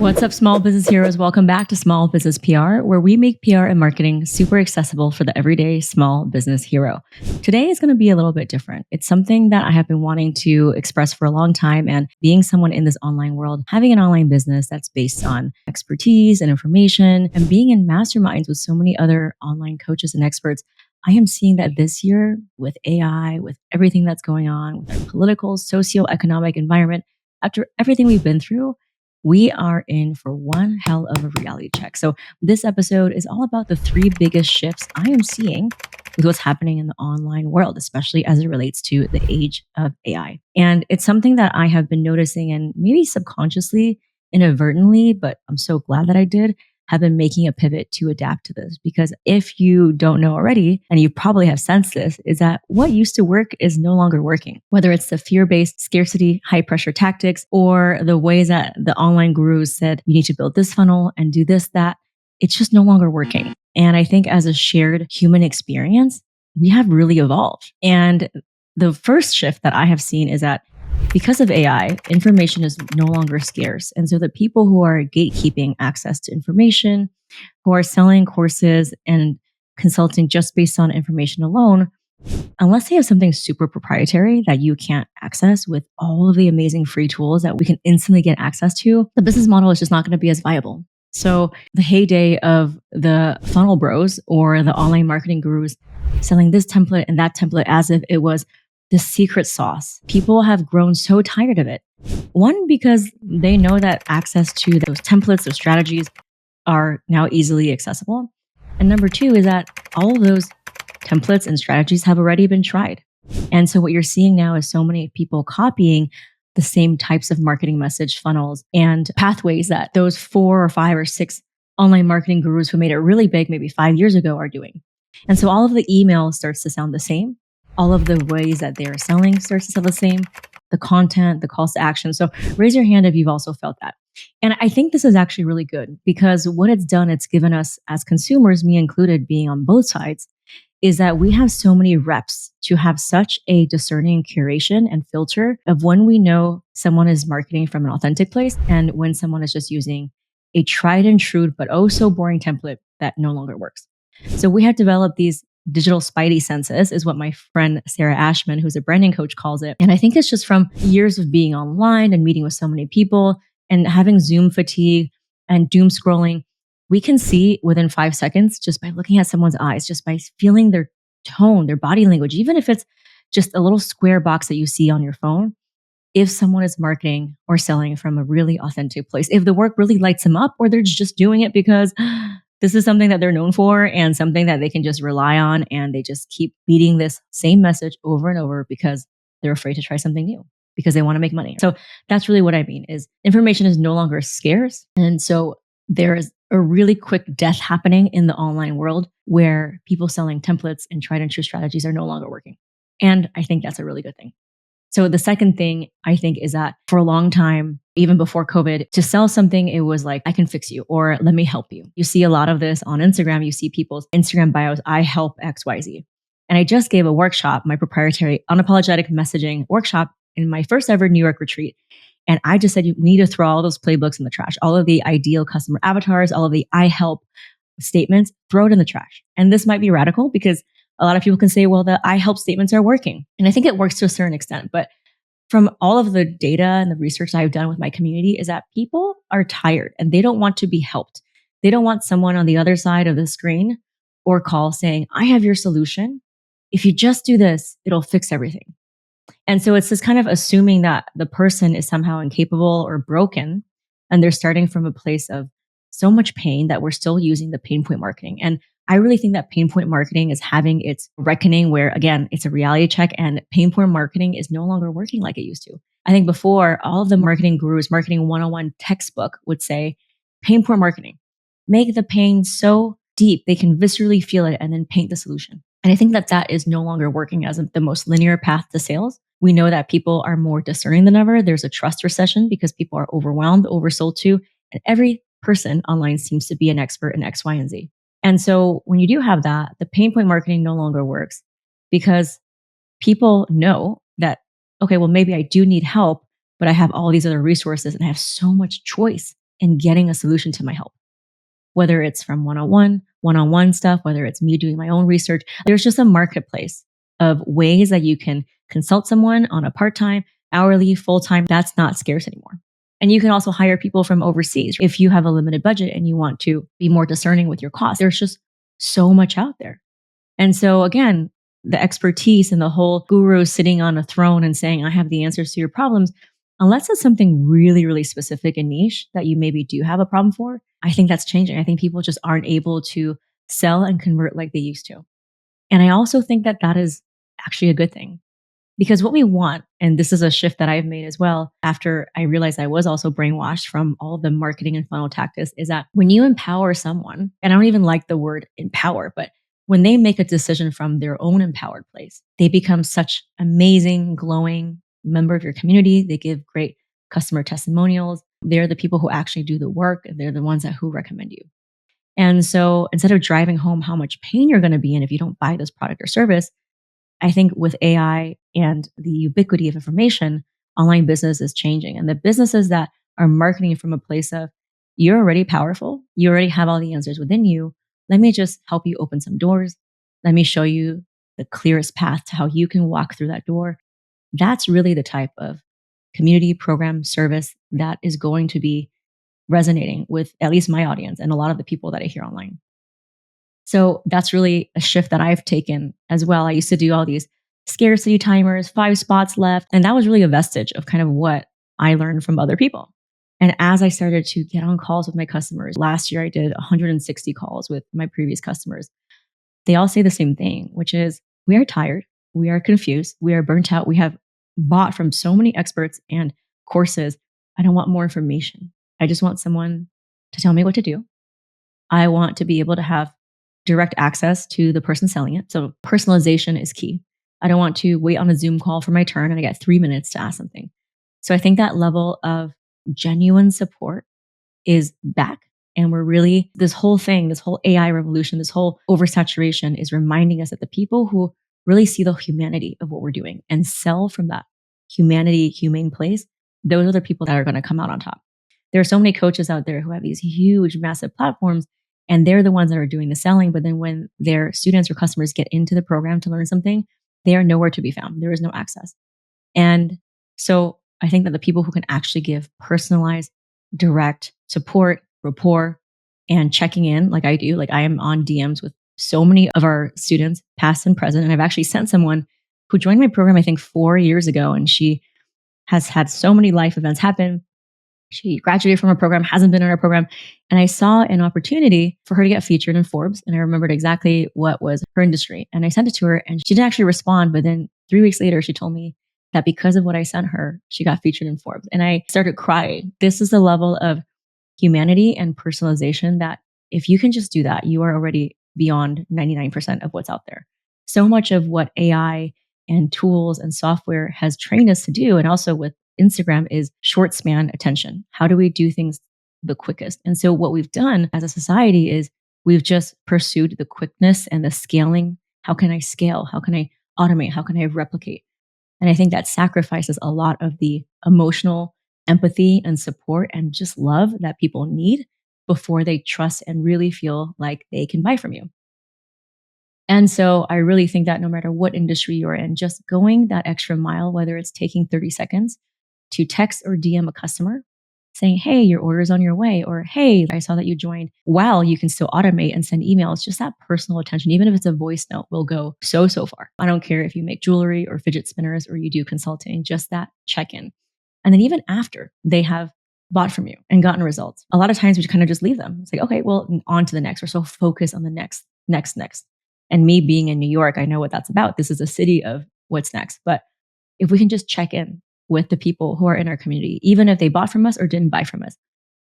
What's up, small business heroes? Welcome back to Small Business PR, where we make PR and marketing super accessible for the everyday small business hero. Today is going to be a little bit different. It's something that I have been wanting to express for a long time. And being someone in this online world, having an online business that's based on expertise and information, and being in masterminds with so many other online coaches and experts, I am seeing that this year with AI, with everything that's going on, with our political, socioeconomic environment, after everything we've been through, we are in for one hell of a reality check. So this episode is all about the three biggest shifts I am seeing with what's happening in the online world, especially as it relates to the age of AI. And it's something that I have been noticing and maybe subconsciously, inadvertently, but I'm so glad that I did, have been making a pivot to adapt to this. Because if you don't know already, and you probably have sensed this, is that what used to work is no longer working. Whether it's the fear-based scarcity, high pressure tactics, or the ways that the online gurus said, you need to build this funnel and do this, that, it's just no longer working. And I think as a shared human experience, we have really evolved. And the first shift that I have seen is that because of AI, information is no longer scarce. And so the people who are gatekeeping access to information, who are selling courses and consulting just based on information alone, unless they have something super proprietary that you can't access with all of the amazing free tools that we can instantly get access to, the business model is just not going to be as viable. So the heyday of the funnel bros or the online marketing gurus selling this template and that template as if it was the secret sauce. People have grown so tired of it. One, because they know that access to those templates, those strategies are now easily accessible. And number two is that all of those templates and strategies have already been tried. And so what you're seeing now is so many people copying the same types of marketing message funnels and pathways that those 4 or 5 or 6 online marketing gurus who made it really big maybe 5 years ago are doing. And so all of the email starts to sound the same. All of the ways that they're selling starts to sound the same. The content, the calls to action. So raise your hand if you've also felt that. And I think this is actually really good because what it's done, it's given us as consumers, me included, being on both sides, is that we have so many reps to have such a discerning curation and filter of when we know someone is marketing from an authentic place and when someone is just using a tried and true, but oh so boring template that no longer works. So we have developed these digital spidey senses, is what my friend Sarah Ashman, who's a branding coach, calls it. And I think it's just from years of being online and meeting with so many people and having Zoom fatigue and doom scrolling. We can see within 5 seconds just by looking at someone's eyes, just by feeling their tone, their body language, even if it's just a little square box that you see on your phone, if someone is marketing or selling from a really authentic place, if the work really lights them up or they're just doing it because this is something that they're known for and something that they can just rely on, and they just keep beating this same message over and over because they're afraid to try something new, because they want to make money. So that's really what I mean is information is no longer scarce. And so there is a really quick death happening in the online world where people selling templates and tried and true strategies are no longer working. And I think that's a really good thing. So the second thing I think is that for a long time, even before COVID, to sell something, it was like, I can fix you or let me help you. You see a lot of this on Instagram. You see people's Instagram bios, I help XYZ. And I just gave a workshop, my proprietary unapologetic messaging workshop in my first ever New York retreat. And I just said, we need to throw all those playbooks in the trash, all of the ideal customer avatars, all of the I help statements, throw it in the trash. And this might be radical because a lot of people can say, well, the I help statements are working. And I think it works to a certain extent. But from all of the data and the research I've done with my community is that people are tired and they don't want to be helped. They don't want someone on the other side of the screen or call saying, I have your solution. If you just do this, it'll fix everything. And so it's this kind of assuming that the person is somehow incapable or broken. And they're starting from a place of so much pain that we're still using the pain point marketing. And I really think that pain point marketing is having its reckoning where, again, it's a reality check and pain point marketing is no longer working like it used to. I think before, all of the marketing gurus, marketing 101 textbook would say, pain point marketing, make the pain so deep they can viscerally feel it and then paint the solution. And I think that that is no longer working as the most linear path to sales. We know that people are more discerning than ever. There's a trust recession because people are overwhelmed, oversold to, and every person online seems to be an expert in X, Y, and Z. And so when you do have that, the pain point marketing no longer works because people know that, okay, well, maybe I do need help, but I have all these other resources and I have so much choice in getting a solution to my help. Whether it's from one-on-one stuff, whether it's me doing my own research, there's just a marketplace of ways that you can consult someone on a part-time, hourly, full-time. That's not scarce anymore. And you can also hire people from overseas. If you have a limited budget and you want to be more discerning with your costs, there's just so much out there. And so again, the expertise and the whole guru sitting on a throne and saying, I have the answers to your problems, unless it's something really, really specific and niche that you maybe do have a problem for, I think that's changing. I think people just aren't able to sell and convert like they used to. And I also think that that is actually a good thing. Because what we want, and this is a shift that I've made as well, after I realized I was also brainwashed from all of the marketing and funnel tactics, is that when you empower someone, and I don't even like the word empower, but when they make a decision from their own empowered place, they become such amazing, glowing member of your community. They give great customer testimonials. They're the people who actually do the work. They're the ones who recommend you. And so instead of driving home how much pain you're going to be in if you don't buy this product or service, I think with AI and the ubiquity of information, online business is changing. And the businesses that are marketing from a place of, you're already powerful, you already have all the answers within you. Let me just help you open some doors. Let me show you the clearest path to how you can walk through that door. That's really the type of community, program, service that is going to be resonating with at least my audience and a lot of the people that I hear online. So that's really a shift that I've taken as well. I used to do all these scarcity timers, 5 spots left. And that was really a vestige of kind of what I learned from other people. And as I started to get on calls with my customers, last year I did 160 calls with my previous customers. They all say the same thing, which is we are tired, we are confused, we are burnt out, we have bought from so many experts and courses. I don't want more information. I just want someone to tell me what to do. I want to be able to have direct access to the person selling it. So personalization is key. I don't want to wait on a Zoom call for my turn and I get 3 minutes to ask something. So I think that level of genuine support is back. And we're really, this whole thing, this whole AI revolution, this whole oversaturation is reminding us that the people who really see the humanity of what we're doing and sell from that humanity, humane place, those are the people that are going to come out on top. There are so many coaches out there who have these huge, massive platforms, and they're the ones that are doing the selling. But then when their students or customers get into the program to learn something, they are nowhere to be found. There is no access. And so I think that the people who can actually give personalized, direct support, rapport, and checking in like I do, like I am on DMs with so many of our students, past and present. And I've actually sent someone who joined my program, I think 4 years ago, and she has had so many life events happen. She graduated from a program, hasn't been in our program. And I saw an opportunity for her to get featured in Forbes. And I remembered exactly what was her industry. And I sent it to her and she didn't actually respond. But then 3 weeks later, she told me that because of what I sent her, she got featured in Forbes. And I started crying. This is the level of humanity and personalization that if you can just do that, you are already beyond 99% of what's out there. So much of what AI and tools and software has trained us to do, and also with Instagram, is short span attention. How do we do things the quickest? And so what we've done as a society is we've just pursued the quickness and the scaling. How can I scale? How can I automate? How can I replicate? And I think that sacrifices a lot of the emotional empathy and support and just love that people need before they trust and really feel like they can buy from you. And so I really think that no matter what industry you're in, just going that extra mile, whether it's taking 30 seconds to text or DM a customer saying, hey, your order is on your way, or hey, I saw that you joined. Wow, you can still automate and send emails. Just that personal attention, even if it's a voice note, will go so far. I don't care if you make jewelry or fidget spinners or you do consulting, just that check-in. And then even after they have bought from you and gotten results, a lot of times we kind of just leave them. It's like, okay, well, on to the next. We're so focused on the next. And me being in New York, I know what that's about. This is a city of what's next. But if we can just check in with the people who are in our community, even if they bought from us or didn't buy from us,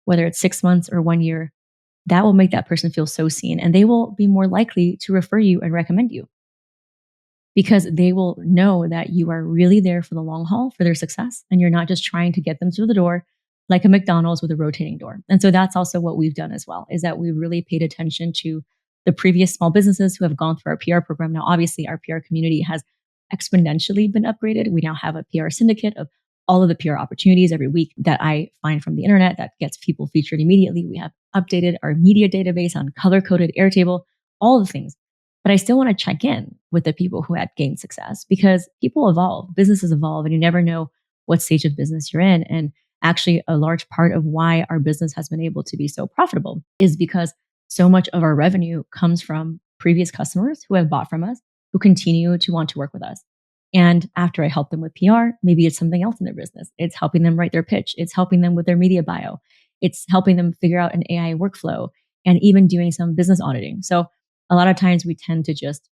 whether it's 6 months or 1 year, that will make that person feel so seen. And they will be more likely to refer you and recommend you because they will know that you are really there for the long haul for their success. And you're not just trying to get them through the door like a McDonald's with a rotating door. And so that's also what we've done as well, is that we've really paid attention to the previous small businesses who have gone through our PR program. Now, obviously, our PR community has exponentially been upgraded. We now have a PR syndicate of all of the PR opportunities every week that I find from the internet that gets people featured immediately. We have updated our media database on color-coded Airtable, all the things. But I still want to check in with the people who had gained success because people evolve, businesses evolve, and you never know what stage of business you're in. And actually, a large part of why our business has been able to be so profitable is because so much of our revenue comes from previous customers who have bought from us, who continue to want to work with us. And after I help them with PR, maybe it's something else in their business. It's helping them write their pitch. It's helping them with their media bio. It's helping them figure out an AI workflow and even doing some business auditing. So a lot of times we tend to just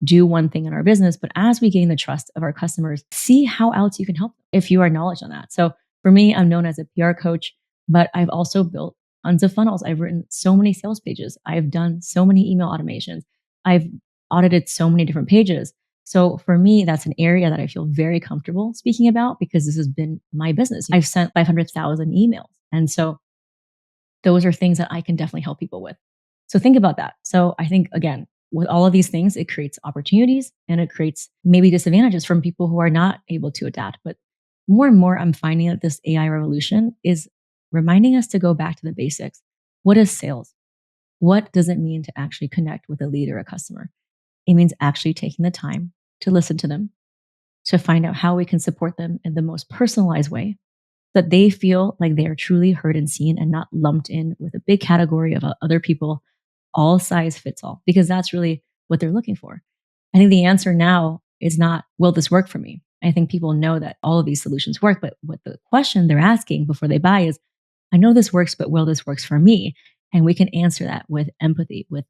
do one thing in our business, but as we gain the trust of our customers, see how else you can help them if you are knowledgeable on that. So for me, I'm known as a PR coach, but I've also built tons of funnels. I've written so many sales pages. I've done so many email automations. I've audited so many different pages. So for me, that's an area that I feel very comfortable speaking about because this has been my business. I've sent 500,000 emails. And so those are things that I can definitely help people with. So think about that. So I think, again, with all of these things, it creates opportunities and it creates maybe disadvantages from people who are not able to adapt. But more and more, I'm finding that this AI revolution is reminding us to go back to the basics. What is sales? What does it mean to actually connect with a lead or a customer? It means actually taking the time to listen to them, to find out how we can support them in the most personalized way, that they feel like they are truly heard and seen and not lumped in with a big category of other people, all size fits all, because that's really what they're looking for. I think the answer now is not, will this work for me? I think people know that all of these solutions work, but what the question they're asking before they buy is, I know this works, but will this works for me? And we can answer that with empathy, with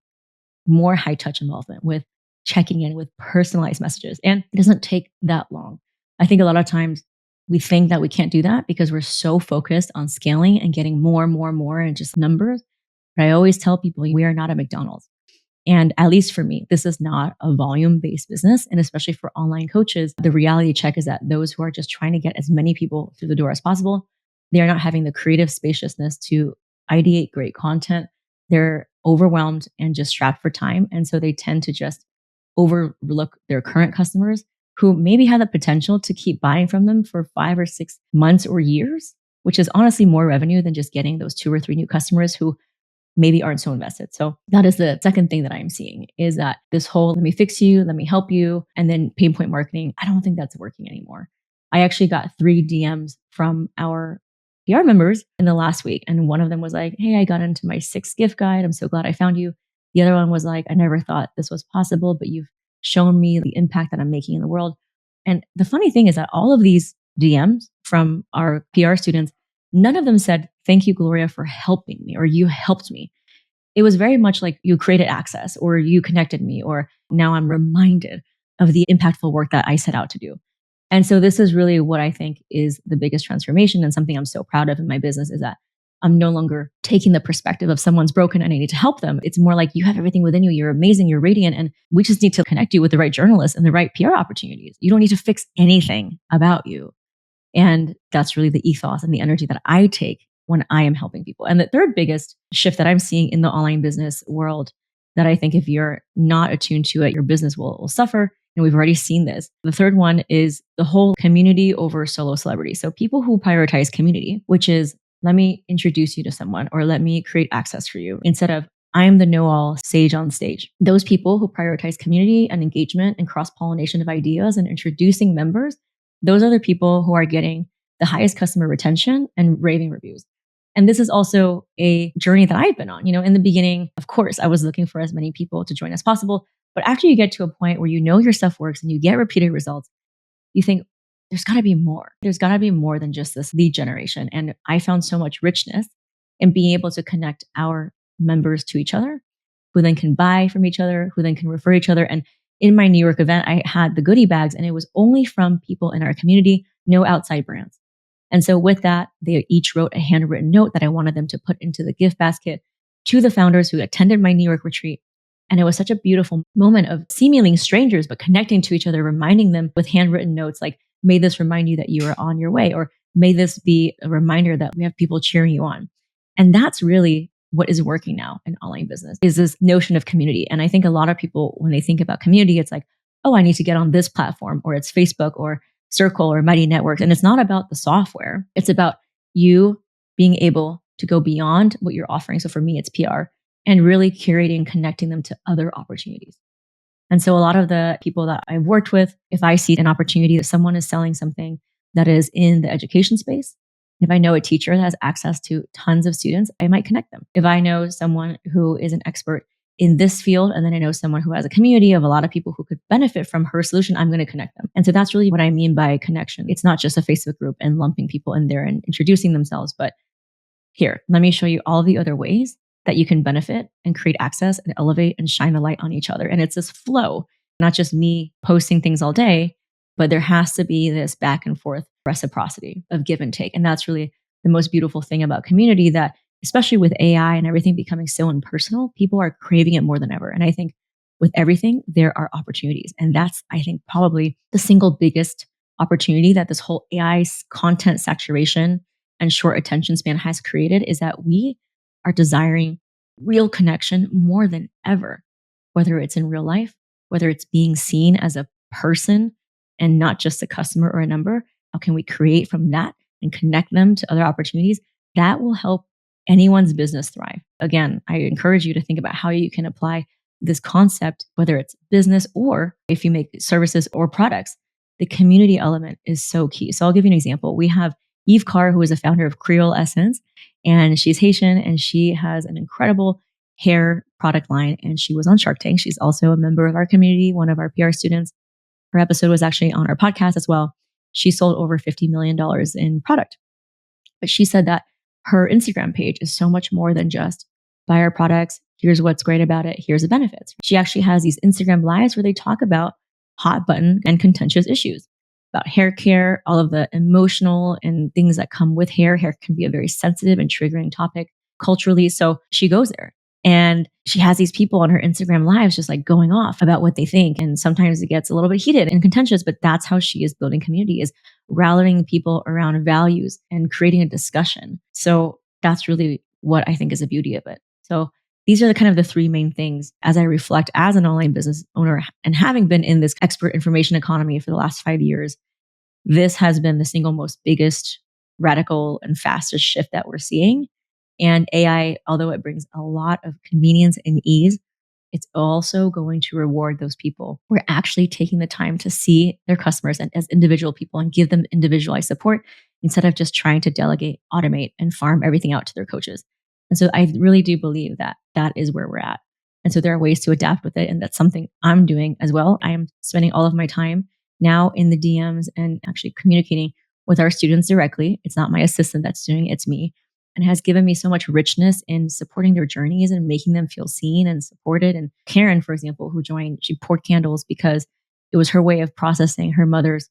more high touch involvement, with checking in, with personalized messages. And it doesn't take that long. I think a lot of times we think that we can't do that because we're so focused on scaling and getting more and just numbers. But I always tell people we are not a McDonald's. And at least for me, this is not a volume-based business. And especially for online coaches, the reality check is that those who are just trying to get as many people through the door as possible, they are not having the creative spaciousness to ideate great content. They're overwhelmed and just strapped for time. And so they tend to just overlook their current customers who maybe have the potential to keep buying from them for 5 or 6 months or years, which is honestly more revenue than just getting those 2 or 3 new customers who maybe aren't so invested. So that is the second thing that I'm seeing is that this whole, let me fix you, let me help you, and then pain point marketing, I don't think that's working anymore. I actually got 3 DMs from our PR members in the last week. And one of them was like, hey, I got into my 6th gift guide. I'm so glad I found you. The other one was like, I never thought this was possible, but you've shown me the impact that I'm making in the world. And the funny thing is that all of these DMs from our PR students, none of them said, thank you, Gloria, for helping me, or you helped me. It was very much like you created access, or you connected me, or now I'm reminded of the impactful work that I set out to do. And so this is really what I think is the biggest transformation, and something I'm so proud of in my business is that I'm no longer taking the perspective of someone's broken and I need to help them. It's more like you have everything within you. You're amazing. You're radiant. And we just need to connect you with the right journalists and the right PR opportunities. You don't need to fix anything about you. And that's really the ethos and the energy that I take when I am helping people. And the third biggest shift that I'm seeing in the online business world that I think if you're not attuned to it, your business will suffer. And we've already seen this. The third one is the whole community over solo celebrity. So people who prioritize community, which is let me introduce you to someone or let me create access for you instead of I'm the know-all sage on stage. Those people who prioritize community and engagement and cross-pollination of ideas and introducing members, those are the people who are getting the highest customer retention and raving reviews. And this is also a journey that I've been on. In the beginning, of course, I was looking for as many people to join as possible. But after you get to a point where you know your stuff works and you get repeated results, you think, there's got to be more. There's got to be more than just this lead generation. And I found so much richness in being able to connect our members to each other, who then can buy from each other, who then can refer each other. And in my New York event, I had the goodie bags and it was only from people in our community, no outside brands. And so with that, they each wrote a handwritten note that I wanted them to put into the gift basket to the founders who attended my New York retreat. And it was such a beautiful moment of seemingly strangers, but connecting to each other, reminding them with handwritten notes like, may this remind you that you are on your way, or may this be a reminder that we have people cheering you on. And that's really what is working now in online business is this notion of community. And I think a lot of people, when they think about community, it's like, oh, I need to get on this platform, or it's Facebook or Circle or Mighty Networks. And it's not about the software. It's about you being able to go beyond what you're offering. So for me, it's PR and really curating and connecting them to other opportunities. And so a lot of the people that I've worked with, if I see an opportunity that someone is selling something that is in the education space, if I know a teacher that has access to tons of students, I might connect them. If I know someone who is an expert in this field, and then I know someone who has a community of a lot of people who could benefit from her solution, I'm going to connect them. And so that's really what I mean by connection. It's not just a Facebook group and lumping people in there and introducing themselves, but here, let me show you all the other ways that you can benefit and create access and elevate and shine a light on each other. And it's this flow, not just me posting things all day, but there has to be this back and forth reciprocity of give and take. And that's really the most beautiful thing about community, that especially with AI and everything becoming so impersonal, people are craving it more than ever. And I think with everything, there are opportunities. And that's, I think, probably the single biggest opportunity that this whole AI content saturation and short attention span has created, is that we are desiring real connection more than ever, whether it's in real life, whether it's being seen as a person and not just a customer or a number. How can we create from that and connect them to other opportunities? That will help anyone's business thrive. Again, I encourage you to think about how you can apply this concept, whether it's business or if you make services or products. The community element is so key. So I'll give you an example. We have Eve Carr, who is a founder of Creole Essence, and she's Haitian, and she has an incredible hair product line, and she was on Shark Tank. She's also a member of our community, one of our PR students. Her episode was actually on our podcast as well. She sold over $50 million in product. But she said that her Instagram page is so much more than just buy our products. Here's what's great about it. Here's the benefits. She actually has these Instagram lives where they talk about hot button and contentious issues, about hair care, all of the emotional and things that come with hair. Hair can be a very sensitive and triggering topic culturally. So she goes there and she has these people on her Instagram lives just like going off about what they think. And sometimes it gets a little bit heated and contentious, but that's how she is building community, is rallying people around values and creating a discussion. So that's really what I think is the beauty of it. So these are the kind of the three main things as I reflect as an online business owner and having been in this expert information economy for the last 5 years. This has been the single most biggest, radical, and fastest shift that we're seeing. And AI, although it brings a lot of convenience and ease, it's also going to reward those people who are actually taking the time to see their customers and as individual people and give them individualized support instead of just trying to delegate, automate, and farm everything out to their coaches. And so I really do believe that that is where we're at. And so there are ways to adapt with it. And that's something I'm doing as well. I am spending all of my time now in the DMs and actually communicating with our students directly. It's not my assistant that's doing it, it's me. And it has given me so much richness in supporting their journeys and making them feel seen and supported. And Karen, for example, who joined, she poured candles because it was her way of processing her mother's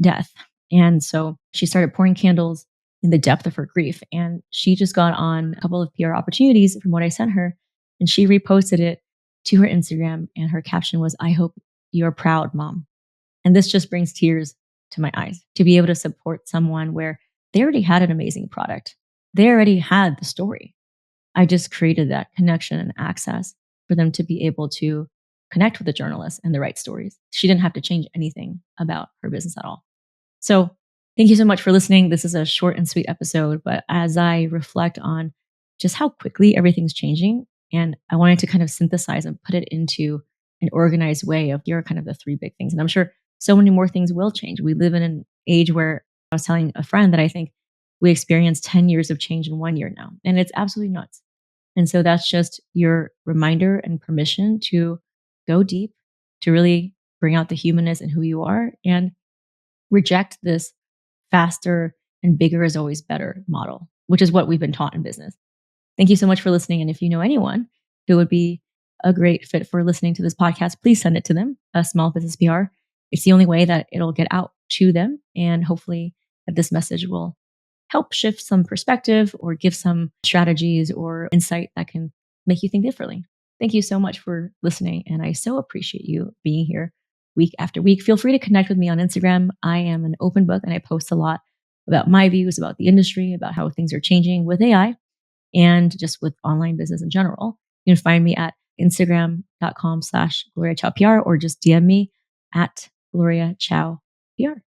death. And so she started pouring candles in the depth of her grief. And she just got on a couple of PR opportunities from what I sent her. And she reposted it to her Instagram. And her caption was, "I hope you're proud, Mom." And this just brings tears to my eyes to be able to support someone where they already had an amazing product. They already had the story. I just created that connection and access for them to be able to connect with the journalist and the right stories. She didn't have to change anything about her business at all. So thank you so much for listening. This is a short and sweet episode, but as I reflect on just how quickly everything's changing, and I wanted to kind of synthesize and put it into an organized way of here are kind of the three big things. And I'm sure so many more things will change. We live in an age where I was telling a friend that I think we experienced 10 years of change in 1 year now, and it's absolutely nuts. And so that's just your reminder and permission to go deep, to really bring out the humanness in who you are and reject this faster and bigger is always better model, which is what we've been taught in business. Thank you so much for listening. And if you know anyone who would be a great fit for listening to this podcast, please send it to them, a Small Business PR. It's the only way that it'll get out to them. And hopefully that this message will help shift some perspective or give some strategies or insight that can make you think differently. Thank you so much for listening. And I so appreciate you being here week after week. Feel free to connect with me on Instagram. I am an open book and I post a lot about my views about the industry, about how things are changing with AI and just with online business in general. You can find me at instagram.com/Gloria Chou PR or just DM me at Gloria Chou PR.